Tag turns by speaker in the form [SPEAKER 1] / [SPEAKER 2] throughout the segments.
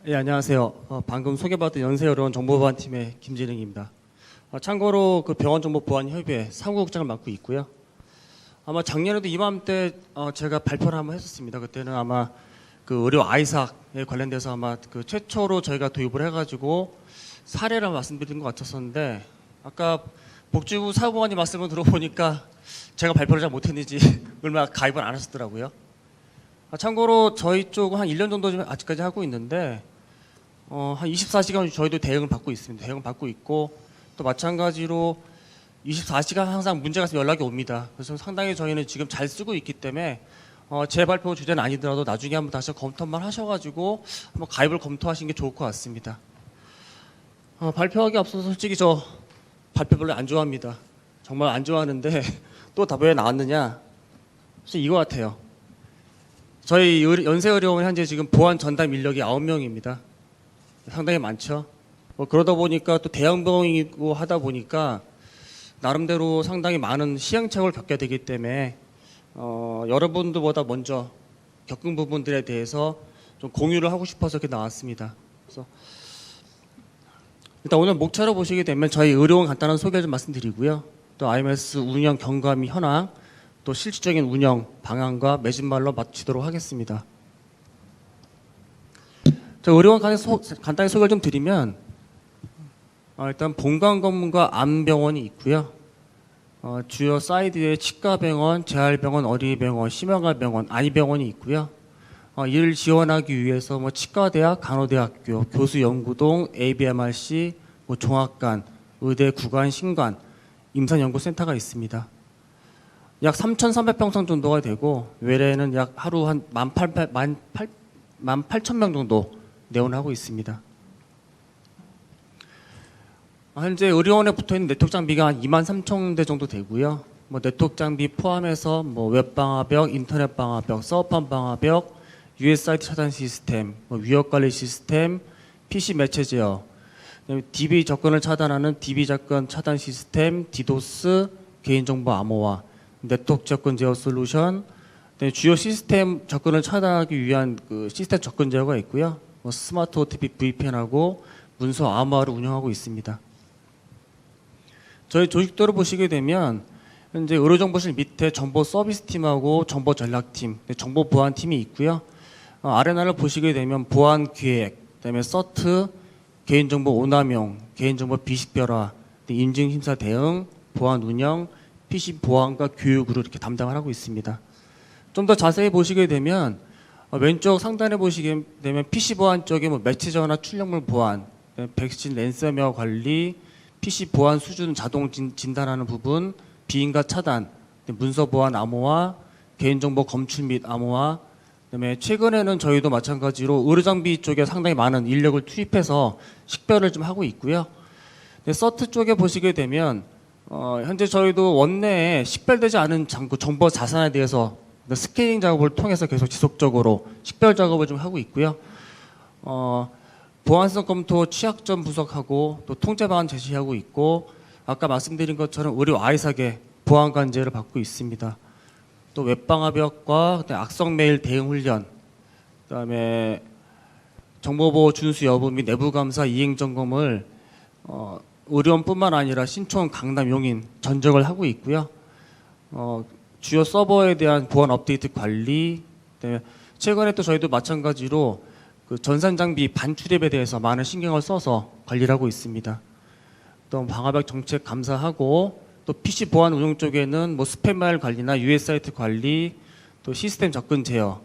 [SPEAKER 1] 예, 안녕하세요. 방금 소개받은 연세의료원 정보보안팀의 김진행입니다. 참고로 그 병원정보보안협의회 사무국장을 맡고 있고요. 아마 작년에도 이맘때 제가 발표를 한번 했었습니다. 그때는 아마 그 의료 아이삭에 관련돼서 아마 그 최초로 저희가 도입을 해가지고 사례를 말씀드린 것 같았었는데, 아까 복지부 사무관님 말씀을 들어보니까 제가 발표를 잘 못했는지 얼마 가입을 안 하셨더라고요. 참고로 저희 쪽은 한 1년 정도 좀 아직까지 하고 있는데, 한 24시간 저희도 대응을 받고 있습니다. 대응을 받고 있고, 또 마찬가지로 24시간 항상 문제가 있으면 연락이 옵니다. 그래서 상당히 저희는 지금 잘 쓰고 있기 때문에 제 발표 주제는 아니더라도 나중에 한번 다시 검토만 하셔가지고 한번 가입을 검토하시는 게 좋을 것 같습니다. 발표하기 앞서서 솔직히 저 발표 별로 안 좋아합니다. 정말 안 좋아하는데 또 답변에 나왔느냐? 사실 이거 같아요. 저희 연세의료원 현재 지금 보안 전담 인력이 9명입니다. 상당히 많죠. 그러다 보니까 또 대형병원이고 하다 보니까 나름대로 상당히 많은 시행착오를 겪게 되기 때문에 여러분들보다 먼저 겪은 부분들에 대해서 좀 공유를 하고 싶어서 이렇게 나왔습니다. 그래서 일단 오늘 목차로 보시게 되면 저희 의료원 간단한 소개 좀 말씀드리고요. 또 IMS 운영 경과 및 현황, 또 실질적인 운영 방향과 매진말로 마치도록 하겠습니다. 의료원 간단히 소개를 좀 드리면, 일단 본관검문과 암병원이 있고요. 주요 사이드에 치과병원, 재활병원, 어린이병원, 심혈관병원, 안이병원이 있고요. 이를 지원하기 위해서 치과대학, 간호대학교, 교수연구동, ABMRC, 종합관, 의대, 구간, 신관, 임산연구센터가 있습니다. 약 3,300평상 정도가 되고, 외래에는 약 하루 한 18,000명 정도 내원하고 있습니다. 현재 의료원에 붙어있는 네트워크 장비가 한 23,000대 정도 되고요. 네트워크 장비 포함해서 웹방화벽, 인터넷 방화벽, 서버판 방화벽, USID 차단 시스템, 위협 관리 시스템, PC 매체 제어, DB 접근을 차단하는 DB 접근 차단 시스템, 디도스, 개인정보 암호화, 네트워크 접근 제어 솔루션, 주요 시스템 접근을 차단하기 위한 그 시스템 접근 제어가 있고요. 스마트 OTP VPN하고 문서 암호화를 운영하고 있습니다. 저희 조직도를 보시게 되면 현재 의료정보실 밑에 정보 서비스팀하고 정보전략팀, 정보보안팀이 있고요. 아래날을 보시게 되면 보안기획, 그다음에 서트, 개인정보 오남용, 개인정보 비식별화, 인증심사 대응, 보안운영, PC 보안과 교육으로 이렇게 담당을 하고 있습니다. 좀 더 자세히 보시게 되면 왼쪽 상단에 보시게 되면 PC 보안 쪽에 매체 전화 출력물 보안, 백신 랜섬웨어 관리, PC 보안 수준 자동 진단하는 부분, 비인가 차단, 문서 보안 암호화, 개인정보 검출 및 암호화, 그다음에 최근에는 저희도 마찬가지로 의료장비 쪽에 상당히 많은 인력을 투입해서 식별을 좀 하고 있고요. 서트 쪽에 보시게 되면 현재 저희도 원내에 식별되지 않은 정보 자산에 대해서 스캐닝 작업을 통해서 계속 지속적으로 식별 작업을 좀 하고 있고요. 보안성 검토 취약점 분석하고 또 통제 방안 제시하고 있고, 아까 말씀드린 것처럼 의료 아이삭의 보안 관제를 받고 있습니다. 또 웹방화벽과 악성 메일 대응 훈련, 그다음에 정보보호 준수 여부 및 내부 감사 이행 점검을 의료원뿐만 아니라 신촌, 강남, 용인 전적을 하고 있고요. 주요 서버에 대한 보안 업데이트 관리, 최근에 또 저희도 마찬가지로 그 전산 장비 반출입에 대해서 많은 신경을 써서 관리를 하고 있습니다. 또 방화벽 정책 감사하고, 또 PC 보안 운영 쪽에는 스팸 메일 관리나 US 사이트 관리, 또 시스템 접근 제어,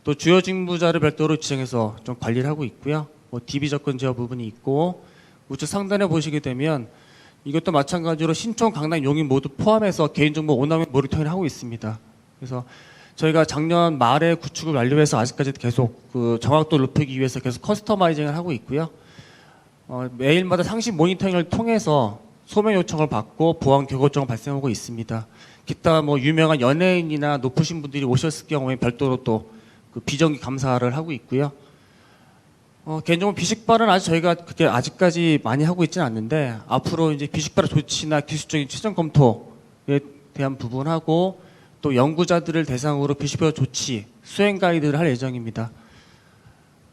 [SPEAKER 1] 또 주요 직무자를 별도로 지정해서 좀 관리를 하고 있고요. DB 접근 제어 부분이 있고, 우측 상단에 보시게 되면 이것도 마찬가지로 신촌, 강남, 용인 모두 포함해서 개인정보 오남용 모니터링을 하고 있습니다. 그래서 저희가 작년 말에 구축을 완료해서 아직까지 계속 그 정확도를 높이기 위해서 계속 커스터마이징을 하고 있고요. 매일마다 상시 모니터링을 통해서 소명 요청을 받고 보안 교고증을 발생하고 있습니다. 기타 유명한 연예인이나 높으신 분들이 오셨을 경우에 별도로 또 그 비정기 감사를 하고 있고요. 개인정보 비식발은 저희가 그게 아직까지 많이 하고 있지는 않는데, 앞으로 이제 비식발 조치나 기술적인 최종 검토에 대한 부분하고, 또 연구자들을 대상으로 비식발 조치 수행 가이드를 할 예정입니다.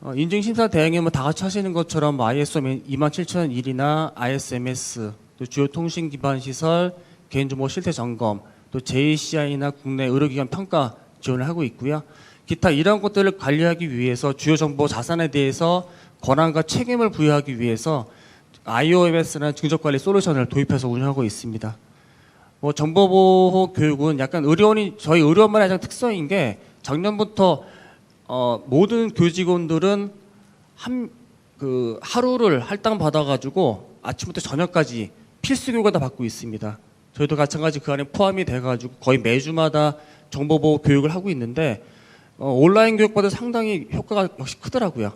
[SPEAKER 1] 인증심사 대행은 뭐 다 같이 하시는 것처럼 뭐 ISO 27001이나 ISMS, 또 주요 통신 기반 시설, 개인정보 실태 점검, 또 JCI나 국내 의료기관 평가 지원을 하고 있고요. 기타 이런 것들을 관리하기 위해서 주요 정보 자산에 대해서 권한과 책임을 부여하기 위해서 IOMS라는 증적관리 솔루션을 도입해서 운영하고 있습니다. 뭐 정보보호 교육은 약간 저희 의료원만의 가장 특성인 게 작년부터 모든 교직원들은 하루를 할당 받아가지고 아침부터 저녁까지 필수 교육을 다 받고 있습니다. 저희도 마찬가지 그 안에 포함이 돼가지고 거의 매주마다 정보보호 교육을 하고 있는데 온라인 교육보다 상당히 효과가 역시 크더라고요.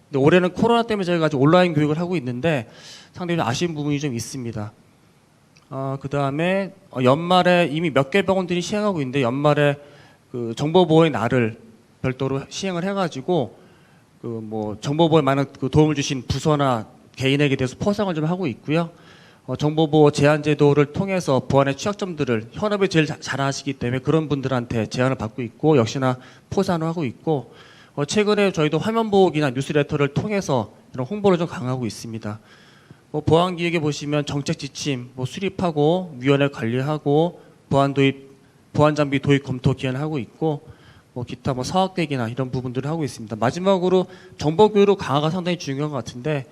[SPEAKER 1] 근데 올해는 코로나 때문에 저희가 아직 온라인 교육을 하고 있는데 상당히 아쉬운 부분이 좀 있습니다. 그 다음에 연말에 이미 몇 개 병원들이 시행하고 있는데 연말에 그 정보보호의 날을 별도로 시행을 해가지고 뭐 정보보호에 많은 도움을 주신 부서나 개인에게 대해서 포상을 좀 하고 있고요. 정보보호 제한제도를 통해서 보안의 취약점들을 현업이 제일 잘 아시기 때문에 그런 분들한테 제한을 받고 있고 역시나 포상을 하고 있고 최근에 저희도 화면보호기나 뉴스레터를 통해서 이런 홍보를 좀 강화하고 있습니다. 보안기획에 보시면 정책 지침 수립하고 위원회 관리하고 보안 장비 도입 검토 기한을 하고 있고 기타 사학대기나 이런 부분들을 하고 있습니다. 마지막으로 정보 교육 강화가 상당히 중요한 것 같은데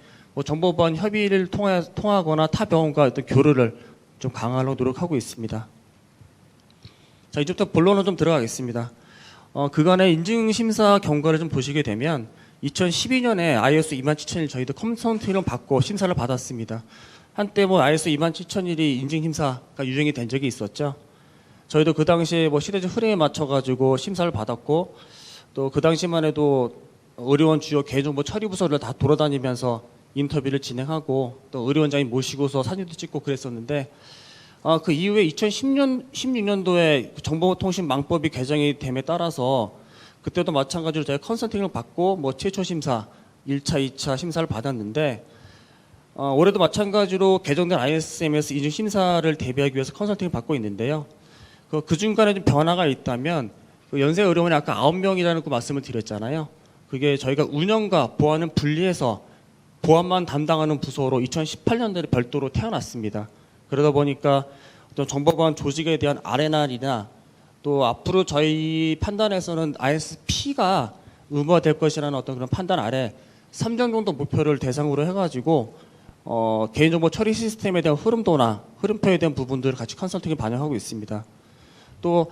[SPEAKER 1] 정보보안 협의를 통하거나 타 병원과 어떤 교류를 좀 강화하려고 노력하고 있습니다. 자, 이제부터 본론으로 좀 들어가겠습니다. 그간의 인증심사 경과를 좀 보시게 되면 2012년에 ISO 27001 저희도 컨설팅을 받고 심사를 받았습니다. 한때 ISO 27001이 인증심사가 유행이 된 적이 있었죠. 저희도 그 당시에 시대적 흐름에 맞춰가지고 심사를 받았고 또 그 당시만 해도 의료원 주요 개인정보 처리 부서를 다 돌아다니면서 인터뷰를 진행하고 또 의료원장님 모시고서 사진도 찍고 그랬었는데 그 이후에 2016년도에 정보통신망법이 개정이 됨에 따라서 그때도 마찬가지로 제가 컨설팅을 받고 최초 심사 1차, 2차 심사를 받았는데 올해도 마찬가지로 개정된 ISMS 인증 심사를 대비하기 위해서 컨설팅을 받고 있는데요. 그 중간에 좀 변화가 있다면 연세 의료원이 아까 9명이라는 그 말씀을 드렸잖아요. 그게 저희가 운영과 보안은 분리해서 보안만 담당하는 부서로 2018년도에 별도로 태어났습니다. 그러다 보니까 어떤 정보보안 조직에 대한 R&R이나 또 앞으로 저희 판단에서는 ISP가 의무화될 것이라는 어떤 그런 판단 아래 3정 정도 목표를 대상으로 해가지고 개인정보 처리 시스템에 대한 흐름표에 대한 부분들을 같이 컨설팅에 반영하고 있습니다. 또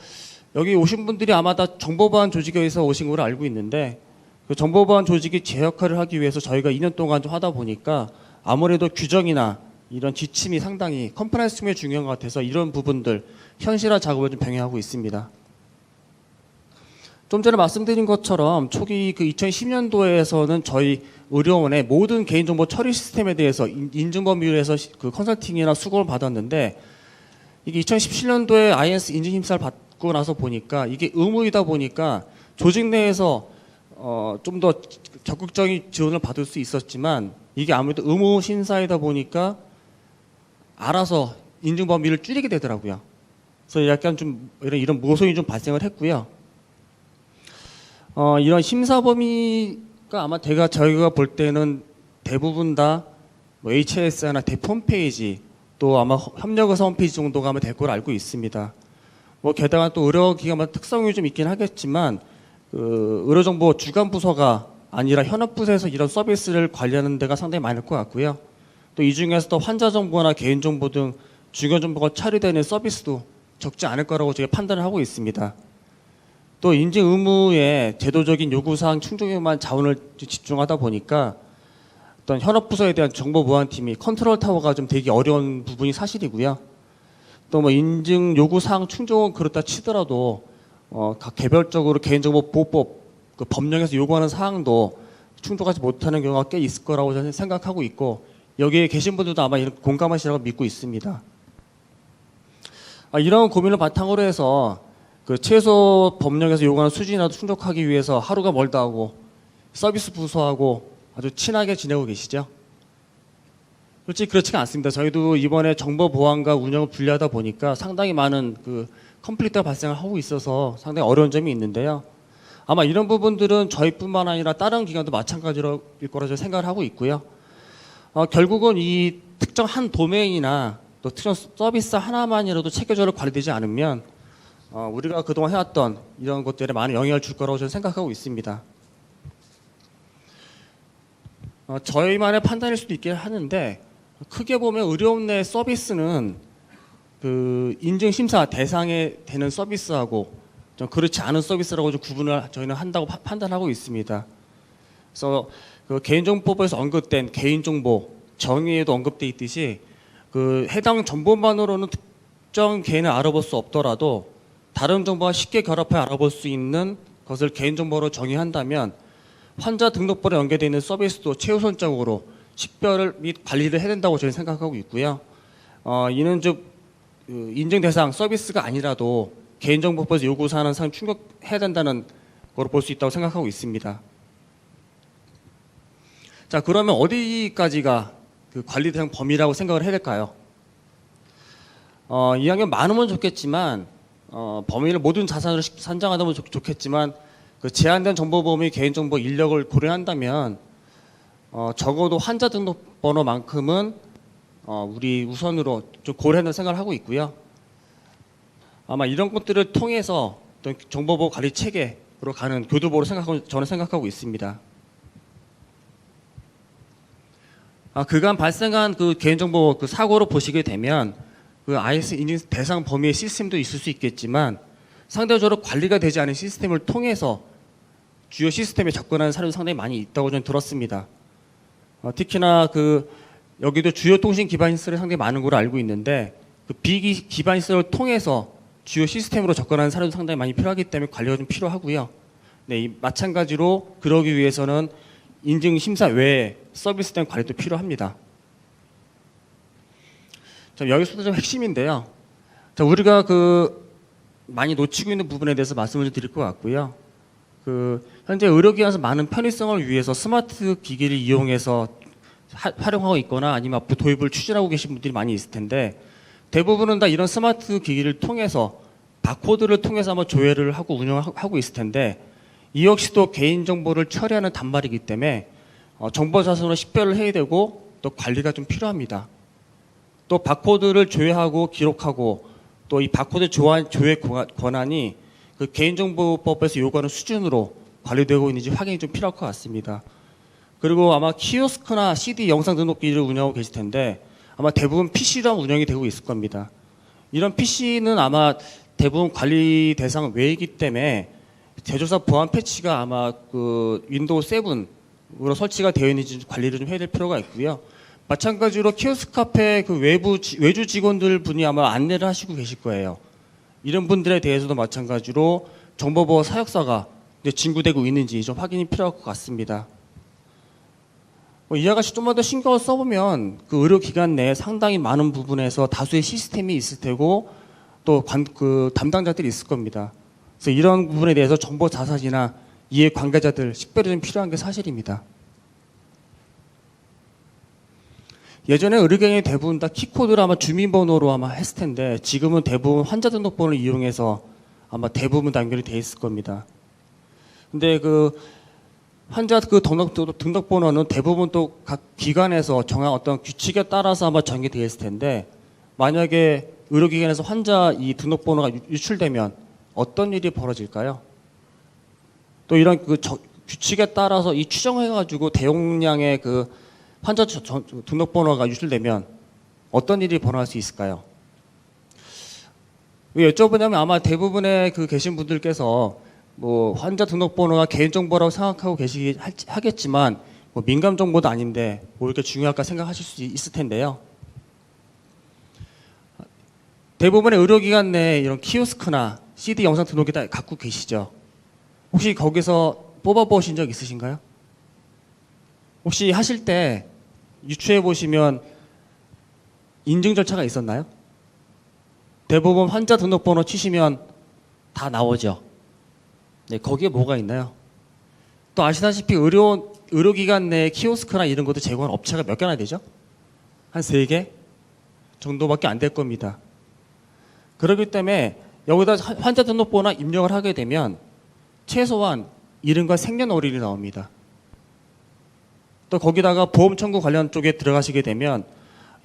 [SPEAKER 1] 여기 오신 분들이 아마 다 정보보안 조직에서 오신 걸로 알고 있는데 그 정보보안 조직이 제 역할을 하기 위해서 저희가 2년 동안 좀 하다 보니까 아무래도 규정이나 이런 지침이 상당히 컴플라이언스 측면이 중요한 것 같아서 이런 부분들 현실화 작업을 좀 병행하고 있습니다. 좀 전에 말씀드린 것처럼 초기 그 2010년도에서는 저희 의료원의 모든 개인정보 처리 시스템에 대해서 인증법률에서 그 컨설팅이나 수고를 받았는데 이게 2017년도에 IS 인증심사를 받고 나서 보니까 이게 의무이다 보니까 조직 내에서 좀 더 적극적인 지원을 받을 수 있었지만 이게 아무래도 의무 심사이다 보니까 알아서 인증 범위를 줄이게 되더라고요. 그래서 약간 좀 이런 모순이 좀 발생을 했고요. 이런 심사 범위가 아마 저희가 볼 때는 대부분 다 HS나 대표 홈페이지 또 아마 협력의사 홈페이지 정도가 아마 될 거로 알고 있습니다. 게다가 또 의료기관마다 특성이 좀 있긴 하겠지만 의료정보 주간 부서가 아니라 현업부서에서 이런 서비스를 관리하는 데가 상당히 많을 것 같고요. 또 이 중에서도 환자 정보나 개인정보 등 중요 정보가 처리되는 서비스도 적지 않을 거라고 저희가 판단을 하고 있습니다. 또 인증 의무의 제도적인 요구사항 충족에만 자원을 집중하다 보니까 어떤 현업부서에 대한 정보보안팀이 컨트롤 타워가 좀 되기 어려운 부분이 사실이고요. 또 인증 요구사항 충족은 그렇다 치더라도 각 개별적으로 개인정보보호법 그 법령에서 요구하는 사항도 충족하지 못하는 경우가 꽤 있을 거라고 저는 생각하고 있고 여기에 계신 분들도 아마 공감하시라고 믿고 있습니다. 이런 고민을 바탕으로 해서 그 최소 법령에서 요구하는 수준이라도 충족하기 위해서 하루가 멀다 하고 서비스 부서하고 아주 친하게 지내고 계시죠? 솔직히 그렇지가 않습니다. 저희도 이번에 정보 보안과 운영을 분리하다 보니까 상당히 많은 그 컨플릭트가 발생을 하고 있어서 상당히 어려운 점이 있는데요. 아마 이런 부분들은 저희뿐만 아니라 다른 기관도 마찬가지일 거라 저는 생각을 하고 있고요. 결국은 이 특정 한 도메인이나 또 특정 서비스 하나만이라도 체계적으로 관리되지 않으면 우리가 그동안 해왔던 이런 것들에 많은 영향을 줄 거라고 저는 생각하고 있습니다. 저희만의 판단일 수도 있긴 하는데 크게 보면 의료업 내 서비스는 그 인증 심사 대상에 되는 서비스하고 좀 그렇지 않은 서비스라고 좀 구분을 저희는 한다고 판단하고 있습니다. 그래서 그 개인정보법에서 언급된 개인정보 정의에도 언급돼 있듯이 그 해당 정보만으로는 특정 개인을 알아볼 수 없더라도 다른 정보와 쉽게 결합해 알아볼 수 있는 것을 개인정보로 정의한다면 환자 등록번호에 연계되어 있는 서비스도 최우선적으로 식별을 및 관리를 해야 된다고 저는 생각하고 있고요. 이는 즉 인증 대상 서비스가 아니라도 개인정보법에서 요구사항은 상당히 충족해야 된다는 걸로 볼 수 있다고 생각하고 있습니다. 자, 그러면 어디까지가 그 관리 대상 범위라고 생각을 해야 될까요? 이왕이면 많으면 좋겠지만 범위를 모든 자산으로 산정하다면 좋겠지만 그 제한된 정보 범위 개인정보 인력을 고려한다면 적어도 환자 등록번호만큼은 우리 우선으로 좀 고려한다는 생각을 하고 있고요. 아마 이런 것들을 통해서 어떤 정보보호 관리 체계로 가는 교두보로 저는 생각하고 있습니다. 그간 발생한 그 개인정보 그 사고로 보시게 되면 그 IS 인증 대상 범위의 시스템도 있을 수 있겠지만 상대적으로 관리가 되지 않은 시스템을 통해서 주요 시스템에 접근하는 사례도 상당히 많이 있다고 저는 들었습니다. 특히나 그 여기도 주요 통신 기반 시설이 상당히 많은 걸로 알고 있는데 그 비기반 시설을 통해서 주요 시스템으로 접근하는 사례도 상당히 많이 필요하기 때문에 관리가 좀 필요하고요. 네, 마찬가지로 그러기 위해서는 인증 심사 외에 서비스에 대한 관리도 필요합니다. 자, 여기서도 좀 핵심인데요. 자, 우리가 그 많이 놓치고 있는 부분에 대해서 말씀을 좀 드릴 것 같고요. 그 현재 의료기관에서 많은 편의성을 위해서 스마트 기기를 이용해서 활용하고 있거나 아니면 앞으로 도입을 추진하고 계신 분들이 많이 있을 텐데 대부분은 다 이런 스마트 기기를 통해서 바코드를 통해서 아마 조회를 하고 운영하고 있을 텐데 이 역시도 개인정보를 처리하는 단말이기 때문에 정보 자산으로 식별을 해야 되고 또 관리가 좀 필요합니다. 또 바코드를 조회하고 기록하고 또 이 바코드 조회 권한이 그 개인정보법에서 요구하는 수준으로 관리되고 있는지 확인이 좀 필요할 것 같습니다. 그리고 아마 키오스크나 CD 영상 등록기를 운영하고 계실 텐데 아마 대부분 PC로 운영이 되고 있을 겁니다. 이런 PC는 아마 대부분 관리 대상 외이기 때문에 제조사 보안 패치가 아마 그 윈도우 7으로 설치가 되어 있는지 관리를 좀 해야 될 필요가 있고요. 마찬가지로 키오스크 카페 그 외주 직원들 분이 아마 안내를 하시고 계실 거예요. 이런 분들에 대해서도 마찬가지로 정보보호 사역사가 진구되고 있는지 좀 확인이 필요할 것 같습니다. 이와 같이 좀만 더 신경을 써보면 그 의료기관 내에 상당히 많은 부분에서 다수의 시스템이 있을 테고 또 그 담당자들이 있을 겁니다. 그래서 이런 부분에 대해서 정보 자산이나 이해 관계자들 식별이 좀 필요한 게 사실입니다. 예전에 의료기관이 대부분 다 키코드를 아마 주민번호로 아마 했을 텐데 지금은 대부분 환자 등록번호를 이용해서 아마 대부분 다 연결이 돼 있을 겁니다. 근데 그 환자 그 등록번호는 대부분 또 각 기관에서 정한 어떤 규칙에 따라서 아마 정해되어 있을 텐데 만약에 의료기관에서 환자 이 등록번호가 유출되면 어떤 일이 벌어질까요? 또 이런 그 규칙에 따라서 이 추정해가지고 대용량의 그 환자 등록번호가 유출되면 어떤 일이 벌어날 수 있을까요? 왜 여쭤보냐면 아마 대부분의 그 계신 분들께서 뭐 환자 등록번호가 개인정보라고 생각하고 하겠지만 뭐 민감 정보도 아닌데 뭐 이렇게 중요할까 생각하실 수 있을 텐데요. 대부분의 의료기관 내에 이런 키오스크나 CD 영상 등록기 다 갖고 계시죠? 혹시 거기서 뽑아보신 적 있으신가요? 혹시 하실 때 유추해 보시면 인증 절차가 있었나요? 대부분 환자 등록번호 치시면 다 나오죠. 네, 거기에 뭐가 있나요? 또 아시다시피 의료기관 내 키오스크나 이런 것도 제공하는 업체가 몇 개나 되죠? 한 3개 정도밖에 안 될 겁니다. 그렇기 때문에 여기다 환자 등록번호나 입력을 하게 되면 최소한 이름과 생년월일이 나옵니다. 또 거기다가 보험 청구 관련 쪽에 들어가시게 되면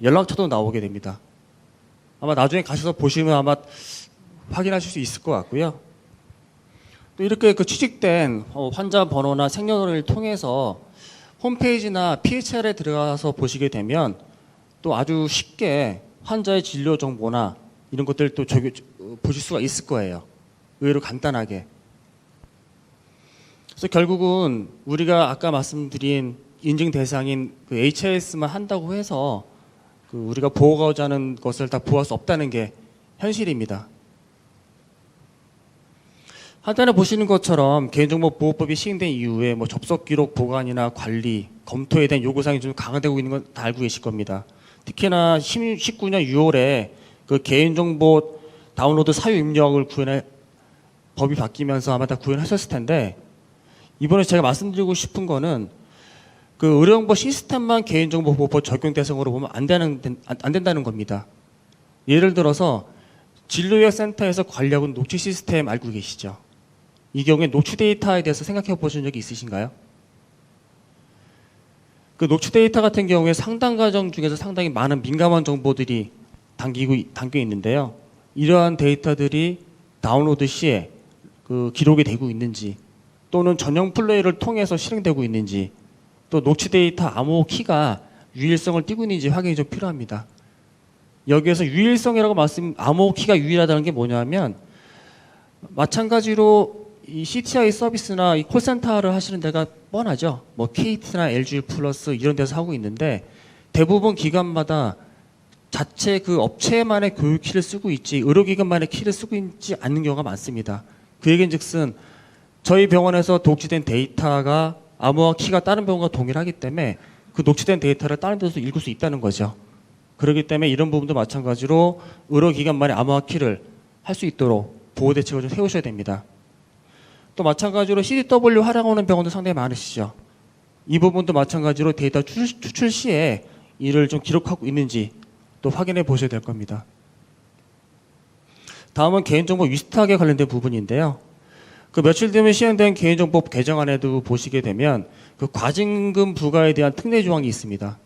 [SPEAKER 1] 연락처도 나오게 됩니다. 아마 나중에 가셔서 보시면 아마 확인하실 수 있을 것 같고요. 또 이렇게 그 취직된 환자 번호나 생년월일을 통해서 홈페이지나 PHR에 들어가서 보시게 되면 또 아주 쉽게 환자의 진료 정보나 이런 것들을 또 보실 수가 있을 거예요. 의외로 간단하게. 그래서 결국은 우리가 아까 말씀드린 인증 대상인 그 HIS만 한다고 해서 그 우리가 보호하고자 하는 것을 다 보호할 수 없다는 게 현실입니다. 하단에 보시는 것처럼 개인정보보호법이 시행된 이후에 뭐 접속 기록 보관이나 관리, 검토에 대한 요구사항이 좀 강화되고 있는 건 다 알고 계실 겁니다. 특히나 19년 6월에 그 개인정보 다운로드 사유 입력을 구현할 법이 바뀌면서 아마 다 구현하셨을 텐데, 이번에 제가 말씀드리고 싶은 거는 그 의료정보 시스템만 개인정보보호법 적용 대상으로 보면 안 된다는 겁니다. 예를 들어서 진료의학센터에서 관리하고 있는 녹취 시스템 알고 계시죠? 이 경우에 녹취 데이터에 대해서 생각해 보신 적이 있으신가요? 그 녹취 데이터 같은 경우에 상담 과정 중에서 상당히 많은 민감한 정보들이 담겨 있는데요. 이러한 데이터들이 다운로드 시에 그 기록이 되고 있는지, 또는 전용 플레이를 통해서 실행되고 있는지, 또 녹취 데이터 암호 키가 유일성을 띠고 있는지 확인이 좀 필요합니다. 여기에서 유일성이라고 암호 키가 유일하다는 게 뭐냐면, 마찬가지로 이 CTI 서비스나 이 콜센터를 하시는 데가 뻔하죠. 뭐 KT나 LG 플러스 이런 데서 하고 있는데, 대부분 기관마다 자체 그 업체만의 교육 키를 쓰고 있지 의료기관만의 키를 쓰고 있지 않는 경우가 많습니다. 그 얘기인즉슨 저희 병원에서 독취된 데이터가 암호화 키가 다른 병원과 동일하기 때문에 그 녹취된 데이터를 다른 데서 읽을 수 있다는 거죠. 그렇기 때문에 이런 부분도 마찬가지로 의료기관만의 암호화 키를 할 수 있도록 보호 대책을 좀 세우셔야 됩니다. 또 마찬가지로 CDW 활용하는 병원도 상당히 많으시죠. 이 부분도 마찬가지로 데이터 추출 시에 이를 좀 기록하고 있는지 또 확인해 보셔야 될 겁니다. 다음은 개인정보 위탁에 관련된 부분인데요. 그 며칠 뒤에 시행된 개인정보법 개정안에도 보시게 되면 그 과징금 부과에 대한 특례 조항이 있습니다.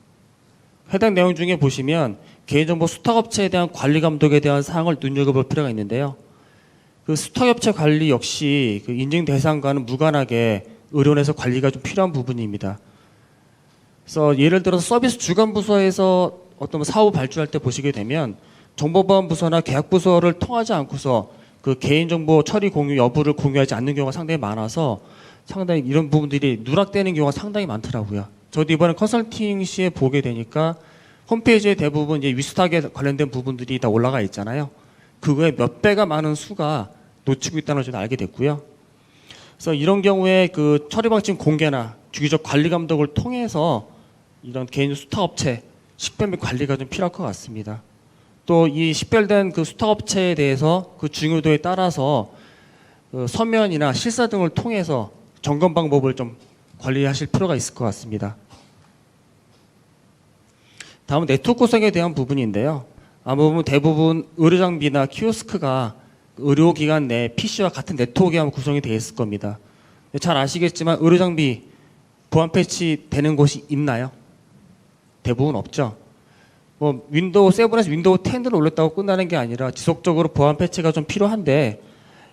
[SPEAKER 1] 해당 내용 중에 보시면 개인정보 수탁업체에 대한 관리 감독에 대한 사항을 눈여겨볼 필요가 있는데요. 그 수탁업체 관리 역시 그 인증 대상과는 무관하게 의료원에서 관리가 좀 필요한 부분입니다. 그래서 예를 들어서 서비스 주관 부서에서 어떤 사업 발주할 때 보시게 되면 정보보안 부서나 계약 부서를 통하지 않고서 그 개인정보 처리 공유 여부를 공유하지 않는 경우가 상당히 많아서 상당히 이런 부분들이 누락되는 경우가 상당히 많더라고요. 저도 이번에 컨설팅 시에 보게 되니까 홈페이지에 대부분 이제 위스탁에 관련된 부분들이 다 올라가 있잖아요. 그거에 몇 배가 많은 수가 놓치고 있다는 걸 저도 알게 됐고요. 그래서 이런 경우에 그 처리 방침 공개나 주기적 관리 감독을 통해서 이런 개인 수탁업체 식별 및 관리가 좀 필요할 것 같습니다. 또 이 식별된 그 수탁업체에 대해서 그 중요도에 따라서 그 서면이나 실사 등을 통해서 점검 방법을 좀 관리하실 필요가 있을 것 같습니다. 다음은 네트워크 구성에 대한 부분인데요. 아마 대부분 의료장비나 키오스크가 의료기관 내 PC와 같은 네트워크에 구성이 되어 있을 겁니다. 잘 아시겠지만 의료장비 보안 패치 되는 곳이 있나요? 대부분 없죠. 뭐 윈도우 7에서 윈도우 10을 올렸다고 끝나는 게 아니라 지속적으로 보안 패치가 좀 필요한데,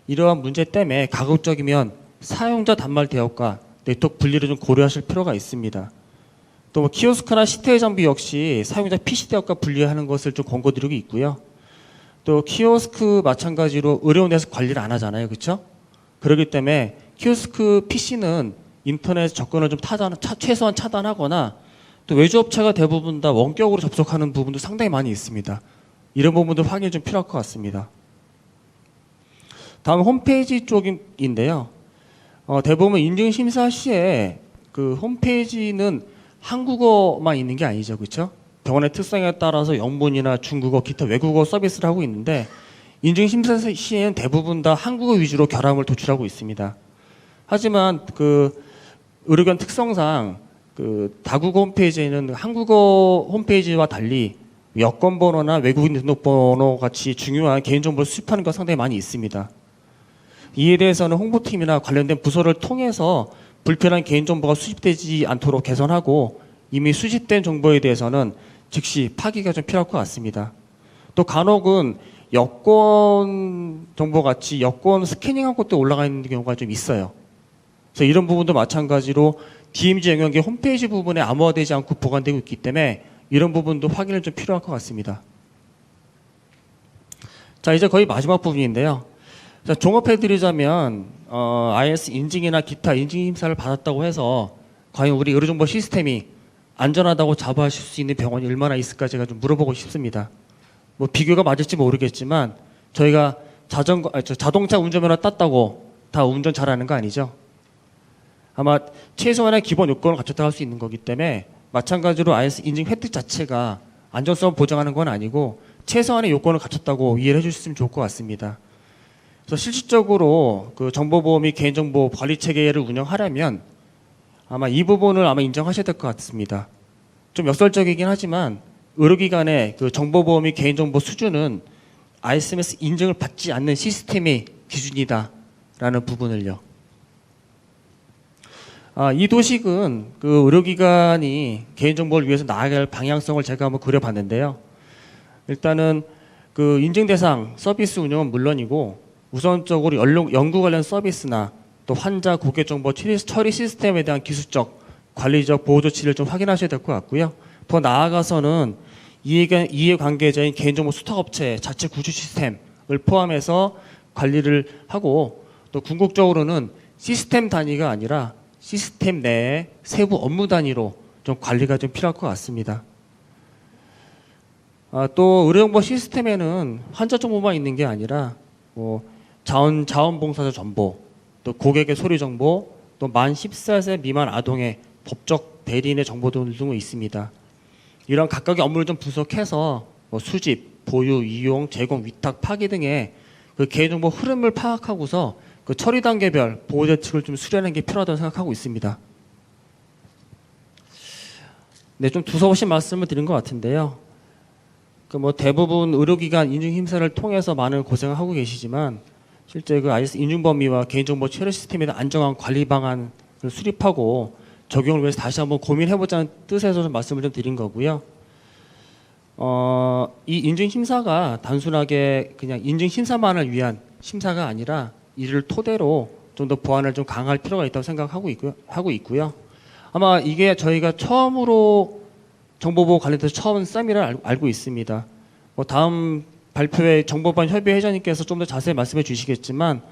[SPEAKER 1] 이러한 문제 때문에 가급적이면 사용자 단말 대역과 네트워크 분리를 좀 고려하실 필요가 있습니다. 또 뭐 키오스크나 CTI 장비 역시 사용자 PC 대역과 분리하는 것을 좀 권고드리고 있고요. 또 키오스크 마찬가지로 의료원에서 관리를 안 하잖아요, 그렇죠? 그렇기 때문에 키오스크 PC는 인터넷 접근을 좀 최소한 차단하거나, 또 외주업체가 대부분 다 원격으로 접속하는 부분도 상당히 많이 있습니다. 이런 부분도 확인이 좀 필요할 것 같습니다. 다음 홈페이지 쪽인데요. 대부분 인증심사 시에 그 홈페이지는 한국어만 있는 게 아니죠, 그렇죠? 병원의 특성에 따라서 영문이나 중국어, 기타 외국어 서비스를 하고 있는데, 인증심사 시에는 대부분 다 한국어 위주로 결함을 도출하고 있습니다. 하지만 그 의료기관 특성상 그 다국어 홈페이지에는 한국어 홈페이지와 달리 여권 번호나 외국인 등록번호 같이 중요한 개인정보를 수집하는 것 상당히 많이 있습니다. 이에 대해서는 홍보팀이나 관련된 부서를 통해서 불필요한 개인정보가 수집되지 않도록 개선하고 이미 수집된 정보에 대해서는 즉시 파기가 좀 필요할 것 같습니다. 또 간혹은 여권 정보 같이 여권 스캐닝한 것도 올라가 있는 경우가 좀 있어요. 그래서 이런 부분도 마찬가지로 DMZ 영역의 홈페이지 부분에 암호화되지 않고 보관되고 있기 때문에 이런 부분도 확인을 좀 필요할 것 같습니다. 자, 이제 거의 마지막 부분인데요. 자, 종합해드리자면 IS 인증이나 기타 인증 심사를 받았다고 해서 과연 우리 의료정보 시스템이 안전하다고 자부하실 수 있는 병원이 얼마나 있을까 제가 좀 물어보고 싶습니다. 뭐 비교가 맞을지 모르겠지만 저희가 자동차 운전면허 땄다고 다 운전 잘하는 거 아니죠? 아마 최소한의 기본 요건을 갖췄다 할 수 있는 거기 때문에 마찬가지로 IS 인증 획득 자체가 안전성을 보장하는 건 아니고 최소한의 요건을 갖췄다고 이해를 해주셨으면 좋을 것 같습니다. 그래서 실질적으로 그 정보보호 및 개인정보 관리 체계를 운영하려면 아마 이 부분을 아마 인정하셔야 될 것 같습니다. 좀 역설적이긴 하지만 의료기관의 그 정보보호 및 개인정보 수준은 ISMS 인증을 받지 않는 시스템의 기준이다라는 부분을요. 이 도식은 그 의료기관이 개인정보를 위해서 나아가야 할 방향성을 제가 한번 그려봤는데요. 일단은 그 인증 대상 서비스 운영은 물론이고 우선적으로 연구 관련 서비스나 또 환자 고객 정보 처리 시스템에 대한 기술적, 관리적 보호 조치를 좀 확인하셔야 될 것 같고요. 더 나아가서는 이해관계자인 개인정보 수탁업체 자체 구조 시스템을 포함해서 관리를 하고 또 궁극적으로는 시스템 단위가 아니라 시스템 내에 세부 업무 단위로 좀 관리가 좀 필요할 것 같습니다. 또 의료정보 시스템에는 환자 정보만 있는 게 아니라 뭐 자원봉사자 정보, 또 고객의 소리 정보, 또 만 14세 미만 아동의 법적 대리인의 정보도 등이 있습니다. 이런 각각의 업무를 좀 분석해서 뭐 수집, 보유, 이용, 제공, 위탁, 파기 등의 그 개인정보 흐름을 파악하고서 그 처리 단계별 보호 대책을 좀 수립하는 게 필요하다고 생각하고 있습니다. 네, 좀 두서없이 말씀을 드린 것 같은데요. 그 뭐 대부분 의료기관 인증 심사를 통해서 많은 고생을 하고 계시지만 실제 그 IS 인증 범위와 개인정보 처리 시스템에 대한 안정한 관리 방안을 수립하고 적용을 위해서 다시 한번 고민해보자는 뜻에서 좀 말씀을 좀 드린 거고요. 이 인증 심사가 단순하게 그냥 인증 심사만을 위한 심사가 아니라 이를 토대로 좀 더 보완을 좀 강화할 필요가 있다고 생각하고 있고요. 아마 이게 저희가 처음으로 정보보호 관련돼서 처음 쌈이라 알고 있습니다. 뭐 다음 발표회 정보보안 협의 회장님께서 좀 더 자세히 말씀해 주시겠지만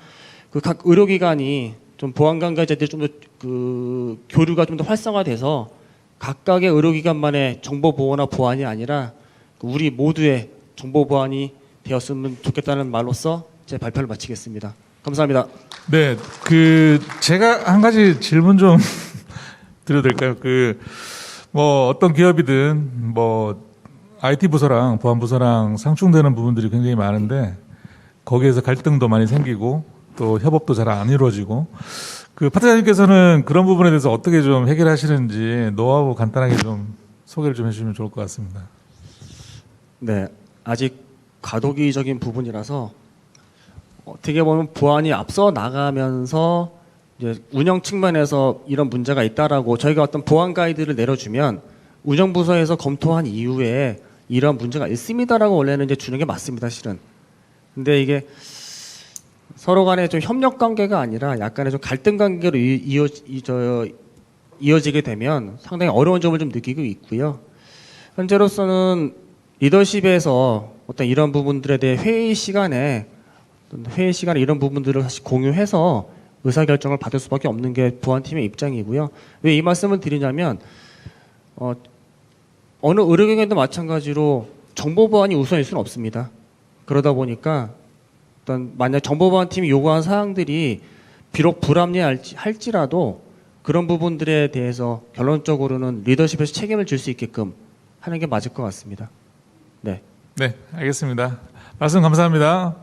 [SPEAKER 1] 그 각 의료기관이 좀 보안 관계자들이 좀 더 그 교류가 좀 더 활성화돼서 각각의 의료기관만의 정보보호나 보안이 아니라 우리 모두의 정보보안이 되었으면 좋겠다는 말로써 제 발표를 마치겠습니다. 감사합니다.
[SPEAKER 2] 네, 제가 한 가지 질문 좀 드려도 될까요? 뭐 어떤 기업이든 뭐 IT 부서랑 보안 부서랑 상충되는 부분들이 굉장히 많은데 거기에서 갈등도 많이 생기고 또 협업도 잘 안 이루어지고 파트장님께서는 그런 부분에 대해서 어떻게 좀 해결하시는지 노하우 간단하게 좀 소개를 좀 해주시면 좋을 것 같습니다.
[SPEAKER 1] 네, 아직 과도기적인 부분이라서 어떻게 보면 보안이 앞서 나가면서 이제 운영 측면에서 이런 문제가 있다라고 저희가 어떤 보안 가이드를 내려주면 운영부서에서 검토한 이후에 이런 문제가 있습니다라고 원래는 이제 주는 게 맞습니다, 실은. 근데 이게 서로 간에 좀 협력 관계가 아니라 약간의 좀 갈등 관계로 이어지게 되면 상당히 어려운 점을 좀 느끼고 있고요. 현재로서는 리더십에서 어떤 이런 부분들에 대해 회의 시간에 이런 부분들을 다시 공유해서 의사결정을 받을 수밖에 없는 게 보안팀의 입장이고요. 왜 이 말씀을 드리냐면 어느 의료기관도 마찬가지로 정보보안이 우선일 수는 없습니다. 그러다 보니까 어떤 만약 정보보안팀이 요구한 사항들이 비록 불합리할지라도 그런 부분들에 대해서 결론적으로는 리더십에서 책임을 질 수 있게끔 하는 게 맞을 것 같습니다. 네.
[SPEAKER 2] 네, 알겠습니다. 말씀 감사합니다.